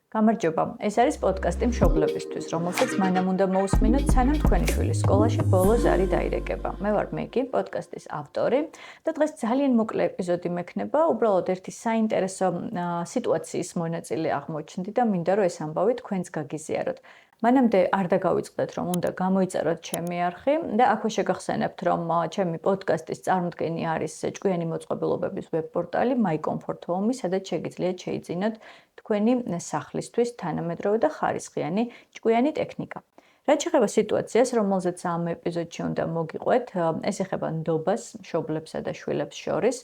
გამარჯობა. ეს არის პოდკასტი მშობლებისთვის, რომელსაც მანამ უნდა მოусმინოთ, სანამ თქვენი შვილი სკოლაში ბოლო ზარი დაირეკება. მე ვარ მეგი, პოდკასტის ავტორი და დღეს ძალიან მოკლე ეპიზოდი მექნება, უბრალოდ ერთი საინტერესო სიტუაციის მონაწილე აღმოჩნდი და მინდა რომ ეს ამბავი თქვენს გაგიზიაროთ. მანამდე არ დაგავიწყდეთ, რომ უნდა გამოიწეროთ ჩემი არხი და აქვე შეგახსენებთ, რომ ჩემი პოდკასტის წარმოდგენი არის ჭკვიანი მოწყობილობების ვებ-პორტალი My Comfort Home, სადაც შეგიძლიათ შეიძინოთ თქვენი სახლისთვის თანამედროვე და ხარისხიანი ჭკვიანი ტექნიკა. რაც შეეხება სიტუაციას, რომელზეც ამ ეპიზოდში უნდა მოგიყვეთ, ეს ეხება ნდობას მშობლებსა და შვილებს შორის.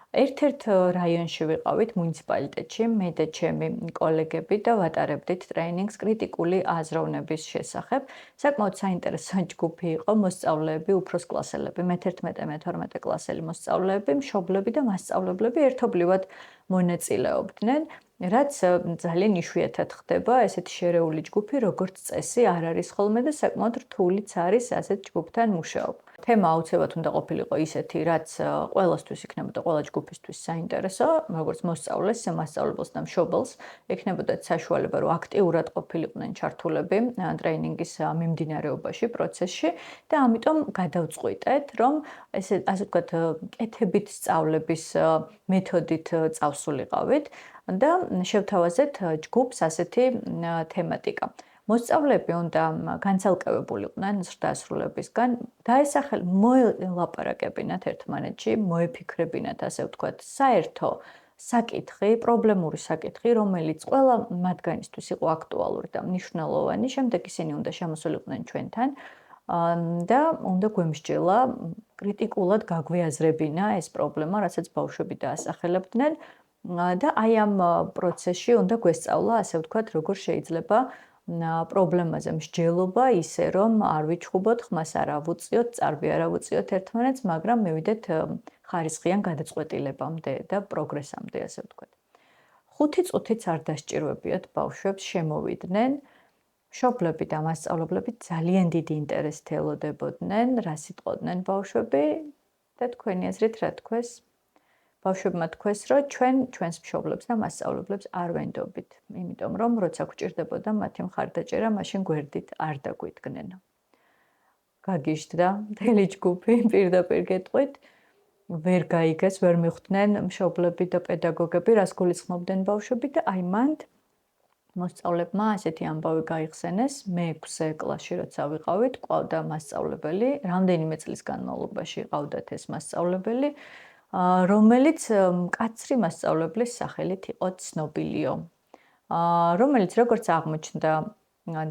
ერთ-ერთ რაიონში ვიყავით მუნიციპალიტეტში, მე და ჩემი კოლეგები და ვატარებდით ტრეინინგს კრიტიკული აზროვნების შესახებ. საკმაოდ საინტერესო ჯგუფი იყო, მოსწავლეები, უფროს კლასელები, მე-11, მე-12 კლასელი მოსწავლეები, მშობლები და მასწავლებლები ერთობლივად მონაწილეობდნენ. რაც ძალიან იშვიათად ხდება, ესეთი შერეული ჯგუფი, როგორც წესი, არ არის ხოლმე და საკმაოდ რთულიც არის ასეთ ჯგუფთან მუშაობა. თემა აუცილებლად უნდა ყოფილიყო ისეთი, რაც ყველასთვის იქნებოდა ყველა ჯგუფისთვის საინტერესო, როგორც მოსწავლეს, მასწავლებელს და მშობელს, ექნებოდათ საშუალება, რომ აქტიურად ყოფილიყვნენ ჩართულები ტრეინინგის მიმდინარეობაში, პროცესში და ამიტომ გადავწყვიტეთ, რომ ასე ვთქვათ, კეთებით სწავლების მეთოდით წავსულიყავით და შევთავაზეთ ჯგუფს ასეთი თემატიკა. მოსწავლეები უნდა განცალკევებულიყვნენ ზრდასრულებისგან, მოელაპარაკებინათ ერთმანეთში, მოეფიქრებინათ, ასე ვთქვათ, საერთო საკითხი, პრობლემური საკითხი, რომელიც ყველა მათგანისთვის იყო აქტუალური და მნიშვნელოვანი, შემდეგ ისინი უნდა შემოსულიყვნენ ჩვენთან და უნდა გვემსჯელა კრიტიკულად გაგვიაზრებინა ეს პრობლემა, რასაც ბავშვები დაასახელებდნენ. და აი ამ პროცესში უნდა გვესწავლა, ასე ვთქვათ, როგორ შეიძლება პრობლემაზე მსჯელობა ისე, რომ არ ვიჩხუბოთ, ხმას არ ავუწიოთ, წარბი არ ავუწიოთ ერთმანეთს, მაგრამ მივიდეთ ხარისხიან გადაწყვეტილებამდე და პროგრესამდე, ასე ვთქვათ. 5 წუთიც არ დასჭირვებიათ ბავშვებს შემოვიდნენ. მშობლები და მასწავლებლები ძალიან დიდი ინტერესით ელოდებოდნენ, რა სიტყოდნენ ბავშვები და თქვენი აზრით რა თქვეს? ბავშვებმა თქვეს, რომ ჩვენს მშობლებს და მასწავლებლებს არ ვენდობით, იმიტომ რომ როცა გვჭირდებოდა მათი მხარდაჭერა, მაშინ გვერდით არ დაგვიდგნენ. გაგიჟდა მთელი ჯგუფი პირდაპირ გეტყვით, ვერ გაიგეს, ვერ მიხვდნენ მშობლები და პედაგოგები, რას გულისხმობდნენ ბავშვები და აი მანდ მოსწავლებმა ასეთი ამბავი გაიხსენეს, მე-6 კლასში როცა ვიყავით, ყავდა მასწავლებელი, რამდენიმე წლის განმავლობაში ყავდათ ეს მასწავლებელი, რომელიც მკაცრი მასწავლებლის სახელით იყო ცნობილიო, რომელიც როგორც აღმოჩნდა,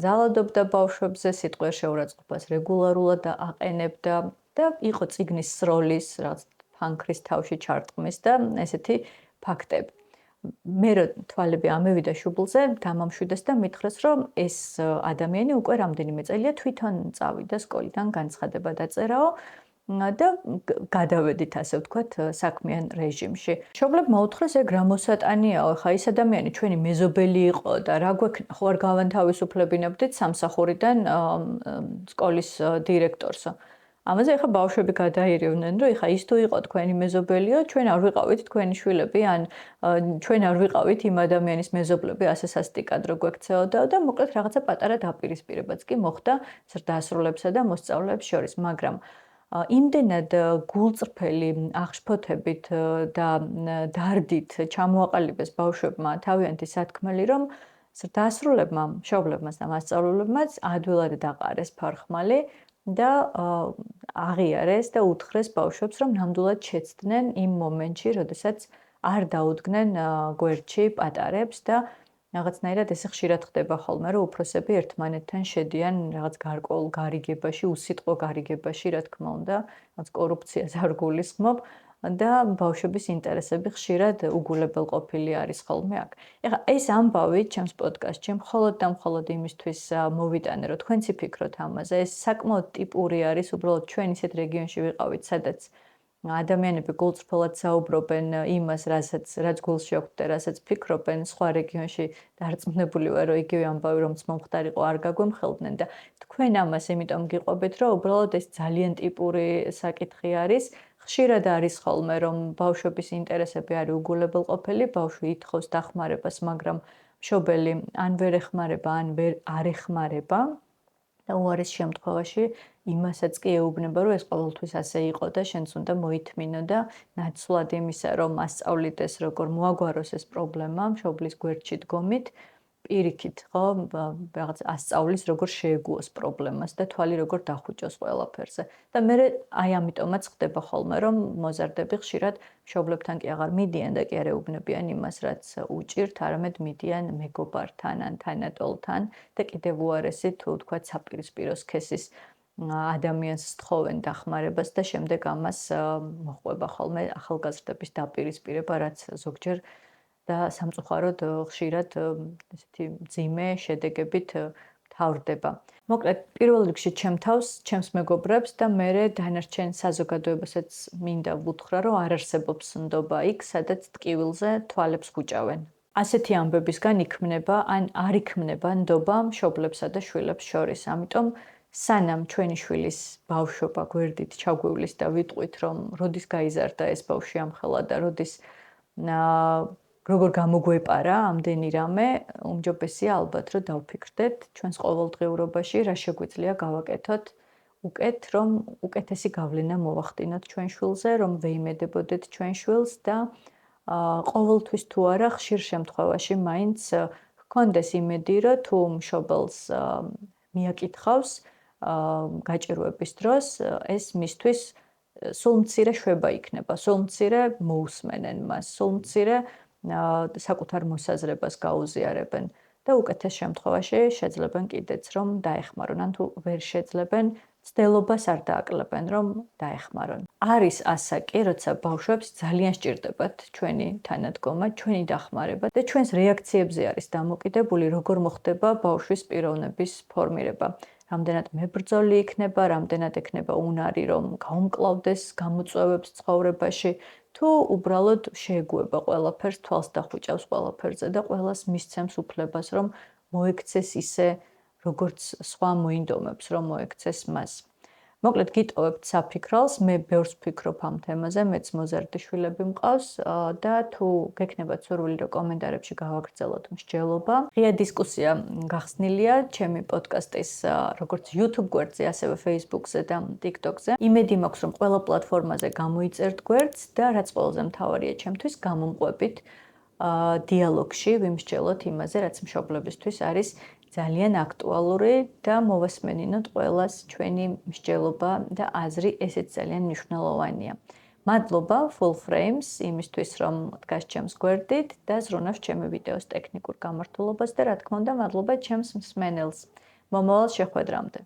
ძალადობდა ბავშვებზე, სიტყვიერ შეურაცხყოფას რეგულარულად აყენებდა და იყო წიგნის სროლის, რაღაც ფანქრის თავში ჩარტყმის და ესეთი ფაქტები. მე რო თვალები ამევიდა შუბლზე, დამამშვიდეს და მითხრეს, რომ ეს ადამიანი უკვე რამდენიმე წელია თვითონ წავიდა სკოლიდან განცხადება დაწერაო და გადავედით, ასე ვთქვათ, საქმიან რეჟიმში. მშობლებმა უთხრეს, ეგ რა მოსატანიაო, ხა ის ადამიანი ჩვენი მეზობელი იყო და რა გვექნება, ხო არ გავანთავისუფლებინებდით სამსახურიდან სკოლის დირექტორსო. ამაზე ახლა ბავშვები გადაირევნენ, რომ ხა ის თუ იყო თქვენი მეზობელიო, ჩვენ არ ვიყავით თქვენი შვილები, ან ჩვენ არ ვიყავით იმ ადამიანის მეზობლები, ასე სასტიკად რო გვექცეოდა და მოკლედ რაღაცა პატარა დაპირისპირებაც კი მოხდა ზრდასრულებსა და მოსწავლეებს შორის, მაგრამ იმდენად გულწრფელი აღშფოთებით და დარდით ჩამოაყალიბეს ბავშვებმა თავიანთი სათქმელი, რომ ზრდასრულებმა, მშობლებმაც და მასწავლებლებმაც ადვილად დაყარეს ფარხმალი და აღიარეს და უთხრეს ბავშვებს, რომ ნამდვილად შეცდნენ იმ მომენტში, როდესაც არ დაუდგნენ გვერდში პატარებს და რაღაცნაირად ესე ხშირად ხდება ხოლმე, რომ უფროსები ერთმანეთთან შედიან რაღაც გარკვეულ გარიგებაში, უსიტყვო გარიგებაში, რა თქმა უნდა, რაღაც კორუფციას არ გულისხმობ და ბავშვების ინტერესები ხშირად უგულებელყოფილი არის ხოლმე აქ. ეხლა ეს ამბავი ჩემს პოდკასტში მხოლოდ და მხოლოდ იმისთვის მოვიტანე, რომ თქვენც იფიქროთ ამაზე. ეს საკმაოდ ტიპური არის, უბრალოდ ჩვენ ისეთ რეგიონში ვიყავით, სადაც ადამიანები გულწრფელად საუბრობენ იმას, რაც გულში აქვთ და რასაც ფიქრობენ, სხვა რეგიონში დარწმუნებული ვარ, რომ იგივე ამბავი რომც მომხდარიყო არ გაგვემხელდნენ და თქვენ ამას იმიტომ გიყვებით, რომ უბრალოდ ეს ძალიან ტიპური საკითხი არის. ხშირად არის ხოლმე, რომ ბავშვების ინტერესები არის უგულებელყოფილი, ბავშვი ითხოვს დახმარებას, მაგრამ მშობელი ან ვერ ეხმარება, ან ვერ არ ეხმარება და უარის შემთხვევაში იმასაც კი ეუბნება, რომ ეს ყოველთვის ასე იყო და შენც უნდა მოითმინო და ნაცვლად იმისა, რომ ასწავლიდეს, როგორ მოაგვაროს ეს პრობლემა მშობლის გვერდში დგომით, პირიქით, ხო, რაღაც ასწავლის, როგორ შეეგუოს პრობლემას და თვალი როგორ დახუჭოს ყველაფერზე. და მე აი ამიტომაც ხდება ხოლმე, რომ მოზარდები ხშირად მშობლებთან კი აღარ მიდიან და კი არ ეუბნებიან იმას, რაც უჭირთ, არამედ მიდიან მეგობართან ან თანატოლთან და კიდევ უარესი თუ თქვა საპირისპირო სქესის ადამიანს სთხოვენ დახმარებას და შემდეგ ამას მოჰყვება ხოლმე ახალგაზრდების დაპირისპირება, რაც ზოგჯერ და სამწუხაროდ ხშირად ესეთი მძიმე შედეგებით მთავრდება. მოკლედ, პირველ რიგში ჩემ თავს, ჩემს მეგობრებს და მერე დანარჩენ საზოგადოებასაც მინდა ვუთხრა, რომ არ არსებობს ნდობა იქ, სადაც ტკივილზე თვალებს ხუჭავენ. ასეთი ამბებისგან იქმნება ან არ იქმნება ნდობა მშობლებსა და შვილებს შორის. ამიტომ სანამ ჩვენი შვილის ბავშვობა გვერდით ჩაგვივლის და ვიტყვით, რომ როდის გაიზარდა ეს ბავშვი ამხელა და როდის როგორ გამოგვეპარა ამდენი რამე, უმჯობესია ალბათ, რომ დავფიქრდეთ ჩვენს ყოველდღიურობაში, რა შეგვიძლია გავაკეთოთ უკეთ, რომ უკეთესი გავლენა მოვახდინოთ ჩვენ შვილზე, რომ ვეიმედებოდეთ ჩვენ შვილს და ყოველთვის თუ არა, ხშირ შემთხვევაში მაინც ჰქონდეს იმედი, რომ თუ მშობელს მიაკითხავს გაჭირვების დროს, ეს მისთვის სულ მცირე შვება იქნება, სულ მცირე მოусმენენ მას, სულ მცირე საკუთარ მოსაზრებას გაუზიარებენ და უკეთეს შემთხვევაში შეძლებენ კიდეც რომ დაეხმარონ, ან თუ ვერ შეძლებენ, ცდელობას არ დააკლებენ რომ დაეხმარონ. არის ასაკი, როცა ბავშვებს ძალიან სჭირდებათ ჩვენი თანადგომა, ჩვენი დახმარება და ჩვენს რეაქციებზე არის დამოკიდებული, როგორ მოხდება ბავშვის პიროვნების ფორმირება. რამდენად მებრძოლი იქნება, რამდენად ექნება უნარი, რომ გაუმკლავდეს გამოწვევებს ცხოვრებაში, თუ უბრალოდ შეეგუება ყველაფერს, თვალს დახუჭავს ყველაფერზე და ყველას მისცემს უფლებას, რომ მოექცეს ისე, როგორც სხვა მოინდომებს, რომ მოექცეს მას. მოკლედ გიტოვებთ საფიქრალს, მე ბევრს ვფიქრობ ამ თემაზე, მეც მოზარდი შვილები მყავს და თუ გექნებათ სურვილი, რომ კომენტარებში გავაგრძელოთ მსჯელობა. ღია დისკუსია გახსნილია ჩემი პოდკასტის როგორც YouTube გვერდზე, ასევე Facebook-ზე და TikTok-ზე. იმედი მაქვს, რომ ყველა პლატფორმაზე გამოიწერთ გვერდს და რაც ყველაზე მთავარია ჩემთვის, გამომყვებით დიალოგში ვიმსჯელოთ იმაზე, რაც მშობლებისთვის არის ძალიან აქტუალური და მოვასმენინოთ ყველას ჩვენი მსჯელობა და აზრი, ესეც ძალიან მნიშვნელოვანია. მადლობა Full Frames იმისთვის, რომ დგას ჩემს გვერდით და ზრუნავს ჩემი ვიდეოს ტექნიკურ გამართულობას და რა თქმა უნდა, მადლობა ჩემს მსმენელს. მომავალ შეხვედრამდე.